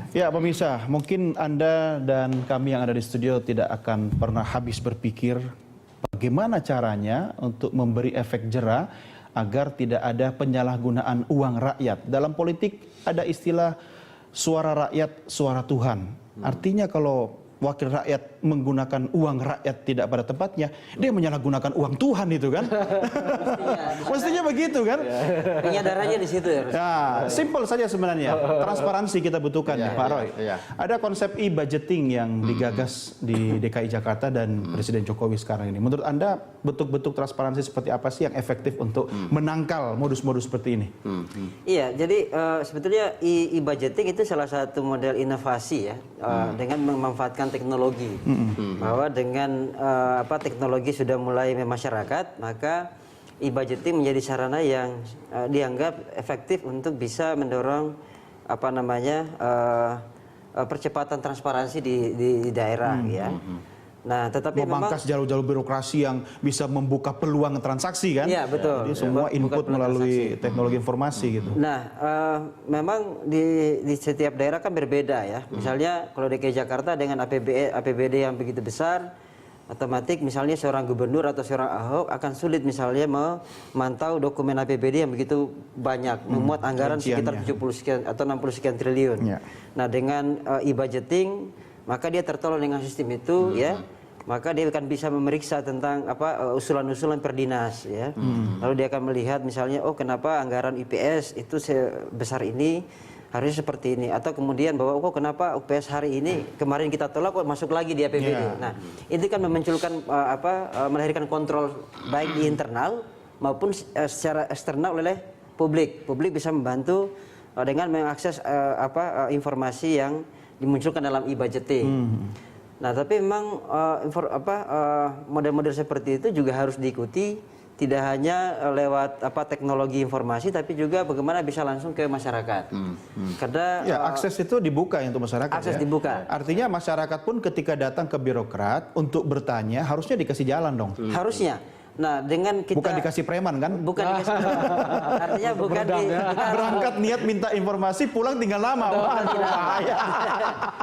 Ya, pemirsa, mungkin Anda dan kami yang ada di studio tidak akan pernah habis berpikir bagaimana caranya untuk memberi efek jera agar tidak ada penyalahgunaan uang rakyat. Dalam politik ada istilah suara rakyat, suara Tuhan. Artinya kalau wakil rakyat menggunakan uang rakyat tidak pada tempatnya, dia menyalahgunakan uang Tuhan itu kan? Mestinya begitu kan? Penyadarannya di situ ya. Ya, simple saja sebenarnya. Transparansi kita butuhkan ya, Pak Roy. Ada konsep e-budgeting yang digagas di DKI Jakarta dan Presiden Jokowi sekarang ini. Menurut Anda bentuk-bentuk transparansi seperti apa sih yang efektif untuk menangkal modus-modus seperti ini? Iya, jadi sebetulnya e-budgeting itu salah satu model inovasi ya, dengan memanfaatkan teknologi. Bahwa dengan teknologi sudah mulai memasyarakat, maka e-budgeting menjadi sarana yang dianggap efektif untuk bisa mendorong percepatan transparansi di daerah ya. Nah, tetapi memangkas jalur-jalur birokrasi yang bisa membuka peluang transaksi kan? Iya, betul. Jadi semua input melalui teknologi informasi gitu. Nah, memang di setiap daerah kan berbeda ya. Misalnya kalau DKI Jakarta dengan APBD yang begitu besar, otomatis misalnya seorang gubernur atau seorang Ahok akan sulit misalnya memantau dokumen APBD yang begitu banyak, memuat anggaran sekitar 70 sekian atau 60 sekian triliun. Nah, dengan e-budgeting maka dia tertolong dengan sistem itu ya, maka dia akan bisa memeriksa tentang usulan-usulan per dinas ya. Lalu dia akan melihat misalnya, oh kenapa anggaran IPS itu sebesar ini, harusnya seperti ini, atau kemudian bahwa kok kenapa UPS hari ini kemarin kita tolak kok masuk lagi di APBD. Nah, itu kan memunculkan melahirkan kontrol baik di internal maupun secara eksternal oleh publik. Publik bisa membantu dengan mengakses informasi yang dimunculkan dalam e-budgeting. Nah, tapi memang model-model seperti itu juga harus diikuti, tidak hanya lewat teknologi informasi, tapi juga bagaimana bisa langsung ke masyarakat. Karena akses itu dibuka untuk masyarakat. Akses dibuka. Artinya masyarakat pun ketika datang ke birokrat untuk bertanya harusnya dikasih jalan dong. Harusnya. Nah, dengan kita bukan dikasih preman kan? Bukan dikasih preman. Artinya bukan berangkat niat minta informasi, pulang tinggal lama. Wah, bahaya.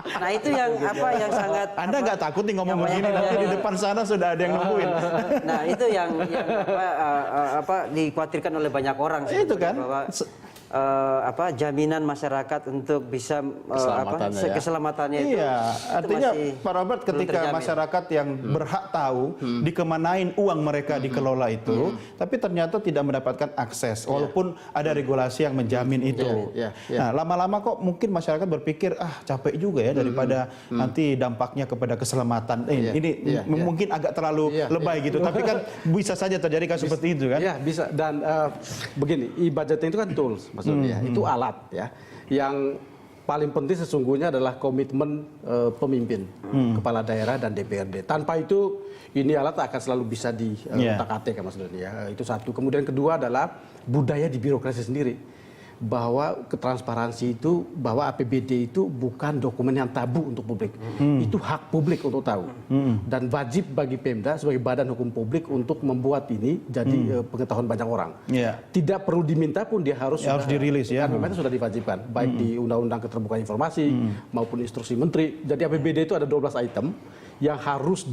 Nah, itu yang sangat Anda nggak takut nih ngomong begini nanti di depan sana sudah ada yang nungguin. Nah, itu yang dikhawatirkan oleh banyak orang itu kan bahwa jaminan masyarakat untuk bisa keselamatannya itu. Iya, artinya Pak Robert ketika masyarakat yang berhak tahu dikemanain uang mereka dikelola itu, tapi ternyata tidak mendapatkan akses walaupun ada regulasi yang menjamin itu. Nah, lama-lama kok mungkin masyarakat berpikir capek juga ya daripada nanti dampaknya kepada keselamatan. Ini mungkin agak terlalu lebay gitu, tapi kan bisa saja terjadi kasus seperti itu kan? Iya, bisa. Dan begini, e-budgeting itu kan tools maksudnya, itu alat ya. Yang paling penting sesungguhnya adalah komitmen pemimpin, kepala daerah dan DPRD. Tanpa itu ini alat akan selalu bisa diutak-atik maksudnya ya. Itu satu. Kemudian kedua adalah budaya di birokrasi sendiri. Bahwa ketransparansi itu, bahwa APBD itu bukan dokumen yang tabu untuk publik. Itu hak publik untuk tahu. Dan wajib bagi Pemda sebagai badan hukum publik untuk membuat ini jadi pengetahuan banyak orang. Tidak perlu diminta pun dia harus dirilis ya. Memang itu sudah diwajibkan. Baik di Undang-Undang Keterbukaan Informasi maupun instruksi Menteri. Jadi APBD itu ada 12 item yang harus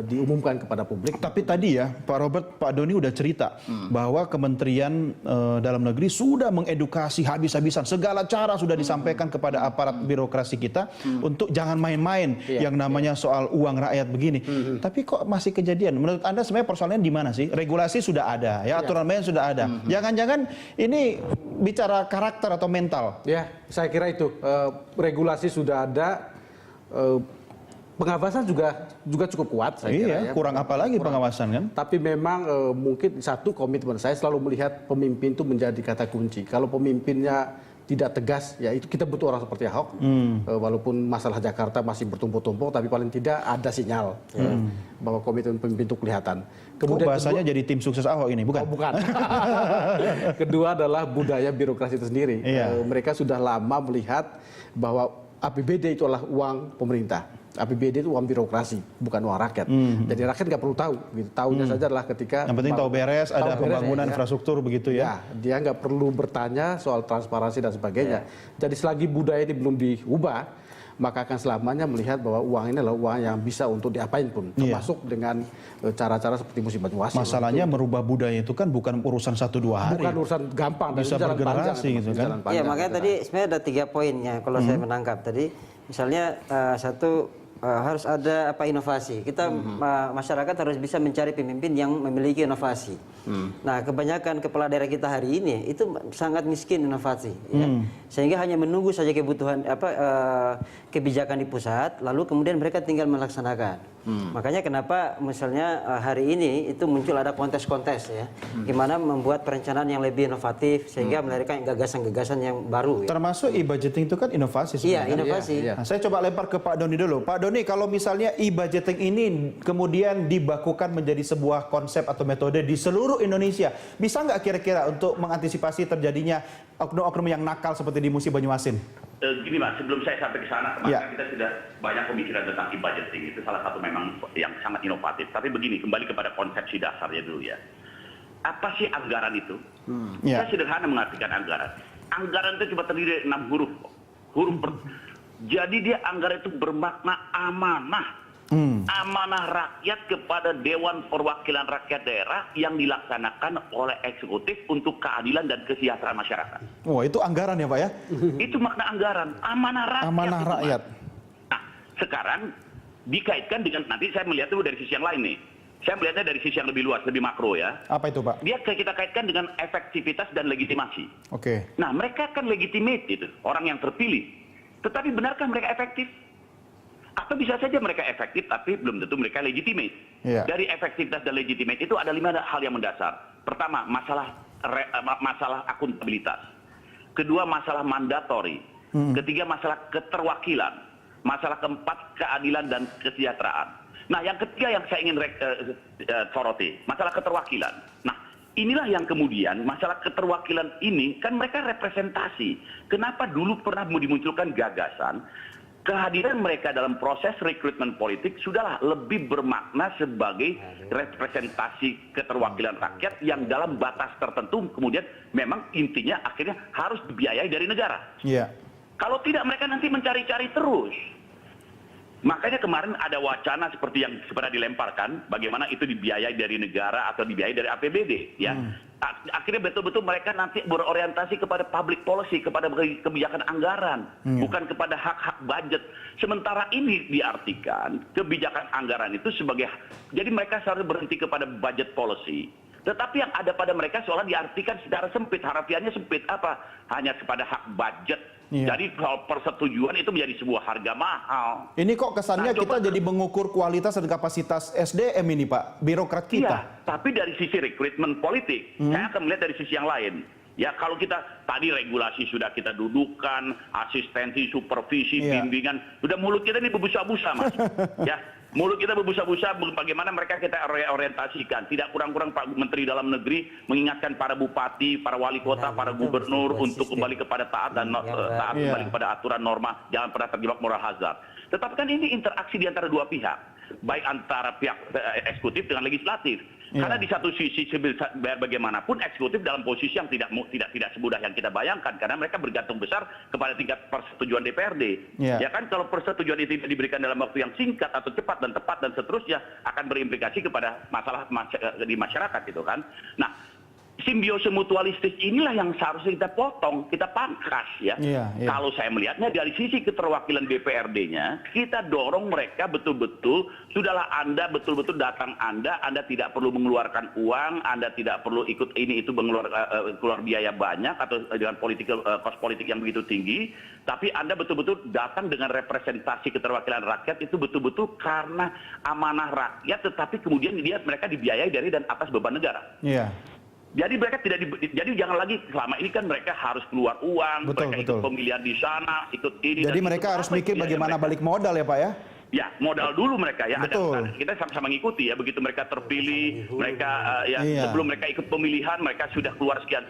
diumumkan kepada publik. Tapi tadi ya Pak Robert, Pak Doni udah cerita bahwa Kementerian Dalam Negeri sudah mengedukasi habis-habisan, segala cara sudah disampaikan kepada aparat birokrasi kita untuk jangan main-main yang namanya soal uang rakyat begini. Tapi kok masih kejadian? Menurut Anda sebenarnya persoalannya di mana sih? Regulasi sudah ada, ya aturan main sudah ada. Jangan-jangan ini bicara karakter atau mental? Ya, saya kira itu regulasi sudah ada. Pengawasan juga cukup kuat saya kira ya. Kurang apa lagi pengawasan kan? Tapi memang mungkin satu komitmen saya selalu melihat pemimpin itu menjadi kata kunci. Kalau pemimpinnya tidak tegas, ya itu kita butuh orang seperti Ahok. Walaupun masalah Jakarta masih bertumpuk-tumpuk, tapi paling tidak ada sinyal bahwa komitmen pemimpin itu kelihatan. Kemudian bahasanya jadi tim sukses Ahok ini, bukan? Oh, bukan. Kedua adalah budaya birokrasi itu sendiri. Mereka sudah lama melihat bahwa APBD itu adalah uang pemerintah. APBD itu uang birokrasi, bukan uang rakyat. Jadi rakyat nggak perlu tahu. Gitu. Tahunya saja adalah ketika Yang penting tahu beres, ada pembangunan ya. infrastruktur begitu ya. Dia nggak perlu bertanya soal transparansi dan sebagainya. Jadi selagi budaya ini belum diubah, maka akan selamanya melihat bahwa uang ini adalah uang yang bisa untuk diapain pun, termasuk dengan cara-cara seperti musim Banyuasin. Masalahnya merubah budaya itu kan bukan urusan 1-2 hari. Bukan urusan gampang dan Bisa jalan panjang. bergenerasi gitu kan. Iya, makanya tadi sebenarnya ada 3 poinnya kalau saya menangkap tadi. Misalnya satu, harus ada inovasi. Kita masyarakat harus bisa mencari pemimpin yang memiliki inovasi. Nah, kebanyakan kepala daerah kita hari ini itu sangat miskin inovasi, ya. Sehingga hanya menunggu saja kebutuhan kebijakan di pusat, lalu kemudian mereka tinggal melaksanakan. Makanya kenapa misalnya hari ini itu muncul ada kontes-kontes ya, gimana membuat perencanaan yang lebih inovatif sehingga melahirkan gagasan-gagasan yang baru. Ya. Termasuk e-budgeting itu kan inovasi Iya, sebenarnya. inovasi. Iya. Nah, saya coba lempar ke Pak Doni dulu. Pak Doni, kalau misalnya e-budgeting ini kemudian dibakukan menjadi sebuah konsep atau metode di seluruh Indonesia, bisa nggak kira-kira untuk mengantisipasi terjadinya oknum-oknum yang nakal seperti di musim Banyuasin? Gini Mas, sebelum saya sampai ke sana, kemarin kita sudah banyak pemikiran tentang e-budgeting. Itu salah satu memang yang sangat inovatif. Tapi begini, kembali kepada konsepsi dasarnya dulu ya. Apa sih anggaran itu? Ya. Saya sederhana mengartikan anggaran. Anggaran itu cuma terdiri dari 6 huruf. Jadi dia anggaran itu bermakna amanah. Amanah rakyat kepada Dewan Perwakilan Rakyat Daerah yang dilaksanakan oleh eksekutif untuk keadilan dan kesejahteraan masyarakat. Oh, itu anggaran ya Pak ya? Itu makna anggaran, amanah rakyat. Amanah itu, rakyat. Mas. Nah, sekarang dikaitkan dengan, nanti saya melihat itu dari sisi yang lain nih. Saya melihatnya dari sisi yang lebih luas, lebih makro ya. Apa itu Pak? Dia kita kaitkan dengan efektivitas dan legitimasi. Oke. Nah, mereka kan legitimate itu, orang yang terpilih. Tetapi benarkah mereka efektif? Atau bisa saja mereka efektif, tapi belum tentu mereka legitimate. Iya. Dari efektivitas dan legitimate itu ada 5 hal yang mendasar. Pertama, masalah akuntabilitas. Kedua, masalah mandatori. Ketiga, masalah keterwakilan. Masalah keempat, keadilan dan kesejahteraan. Nah, yang ketiga yang saya ingin soroti, masalah keterwakilan. Nah, inilah yang kemudian masalah keterwakilan ini kan mereka representasi. Kenapa dulu pernah dimunculkan gagasan kehadiran mereka dalam proses rekrutmen politik sudahlah lebih bermakna sebagai representasi keterwakilan rakyat yang dalam batas tertentu kemudian memang intinya akhirnya harus dibiayai dari negara. Iya. Kalau tidak mereka nanti mencari-cari terus. Makanya kemarin ada wacana seperti yang pernah dilemparkan, bagaimana itu dibiayai dari negara atau dibiayai dari APBD, ya. Akhirnya betul-betul mereka nanti berorientasi kepada public policy, kepada kebijakan anggaran, bukan kepada hak-hak budget. Sementara ini diartikan kebijakan anggaran itu sebagai, jadi mereka seharusnya berhenti kepada budget policy. Tetapi yang ada pada mereka seolah diartikan secara sempit, harafiannya sempit apa? Hanya kepada hak budget. Iya. Jadi soal persetujuan itu menjadi sebuah harga mahal. Ini kok kesannya Nah, kita jadi mengukur kualitas dan kapasitas SDM ini Pak, birokrat kita. Iya, tapi dari sisi rekrutmen politik, saya akan melihat dari sisi yang lain. Ya, kalau kita tadi regulasi sudah kita dudukkan, asistensi, supervisi, Iya. bimbingan, sudah mulut kita ini berbusa-busa, Mas. Ya, mulut kita berbusa-busa bagaimana mereka kita orientasikan. Tidak kurang-kurang Pak Menteri Dalam Negeri mengingatkan para bupati, para wali kota, para gubernur untuk kembali kepada taat dan taat Iya. kembali kepada aturan norma, jangan pernah terjebak moral hazard. Tetapi kan ini interaksi di antara dua pihak, baik antara pihak eksekutif dengan legislatif. Iya. Karena di satu sisi bagaimanapun eksekutif dalam posisi yang tidak semudah yang kita bayangkan, karena mereka bergantung besar kepada tingkat persetujuan DPRD. Iya. Ya kan, kalau persetujuan itu tidak diberikan dalam waktu yang singkat atau cepat dan tepat dan seterusnya akan berimplikasi kepada masalah di masyarakat gitu kan. Nah, simbiosis mutualistis inilah yang seharusnya kita potong, kita pangkas ya. Iya, iya. Kalau saya melihatnya dari sisi keterwakilan DPRD-nya, kita dorong mereka betul-betul, sudahlah Anda betul-betul datang Anda tidak perlu mengeluarkan uang, Anda tidak perlu ikut ini itu keluar biaya banyak atau dengan kos politik yang begitu tinggi, tapi Anda betul-betul datang dengan representasi keterwakilan rakyat itu betul-betul karena amanah rakyat, tetapi kemudian mereka dibiayai dari dan atas beban negara. Iya. Jadi mereka jadi jangan lagi selama ini kan mereka harus keluar uang, Betul, mereka betul. ikut pemilihan di sana, ikut ini. Jadi dan mereka itu. harus Apa mikir biaya bagaimana mereka? balik modal ya Pak ya? Ya, modal dulu mereka ya. Betul. Kita sama-sama mengikuti ya. Begitu mereka terpilih, mereka Iya. sebelum mereka ikut pemilihan mereka sudah keluar sekian.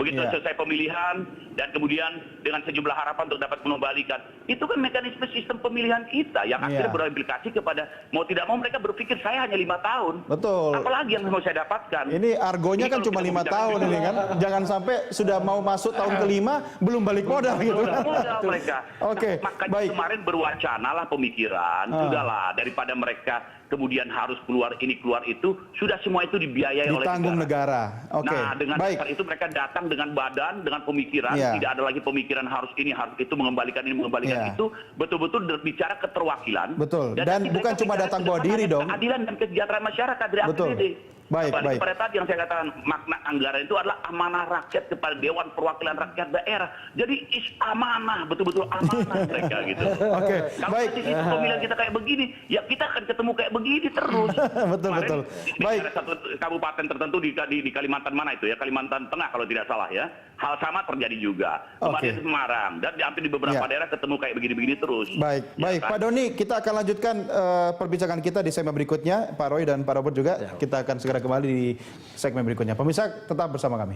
Begitu Iya. selesai pemilihan dan kemudian dengan sejumlah harapan untuk dapat mengembalikan. Itu kan mekanisme sistem pemilihan kita yang akhirnya Iya. berimplikasi kepada mau tidak mau mereka berpikir saya hanya 5 tahun. Betul. Apalagi yang mau saya dapatkan. Ini argonya Ini kan kalau cuma kita 5 bicara tahun ini kan. Jangan sampai sudah mau masuk tahun kelima belum balik modal gitu kan. Modal mereka. Oke, Nah, makanya baik. kemarin berwacana lah pemikiran, sudahlah daripada mereka kemudian harus keluar ini keluar itu, sudah semua itu dibiayai oleh Ditanggung negara. Oke. Nah, dengan Baik. dasar itu mereka datang dengan badan, dengan pemikiran, Iya. tidak ada lagi pemikiran harus ini, harus itu, mengembalikan ini, mengembalikan Iya. itu, betul-betul berbicara keterwakilan. Betul. Dan kita bukan cuma bicara datang ke bawa depan diri ada dong. Keadilan dan kesejahteraan masyarakat dari Betul. APBD. Baik, Kembali baik. kepada tadi yang saya katakan, makna anggaran itu adalah amanah rakyat kepada Dewan Perwakilan Rakyat Daerah. Jadi amanah, betul-betul amanah mereka gitu. Oke, Kalau baik. nanti sistem pemilihan kita kayak begini, ya kita akan ketemu kayak begini terus. Betul, Kemarin betul. di Baik. daerah satu kabupaten tertentu di Kalimantan mana itu ya, Kalimantan Tengah kalau tidak salah ya. Hal sama terjadi juga. Kemarin Oke. di Semarang dan hampir di beberapa Ya. daerah ketemu kayak begini-begini terus. Baik, Ya baik. kan? Pak Doni, kita akan lanjutkan perbincangan kita di segmen berikutnya. Pak Roy dan Pak Robert juga, kita akan segera kembali di segmen berikutnya. Pemirsa, tetap bersama kami.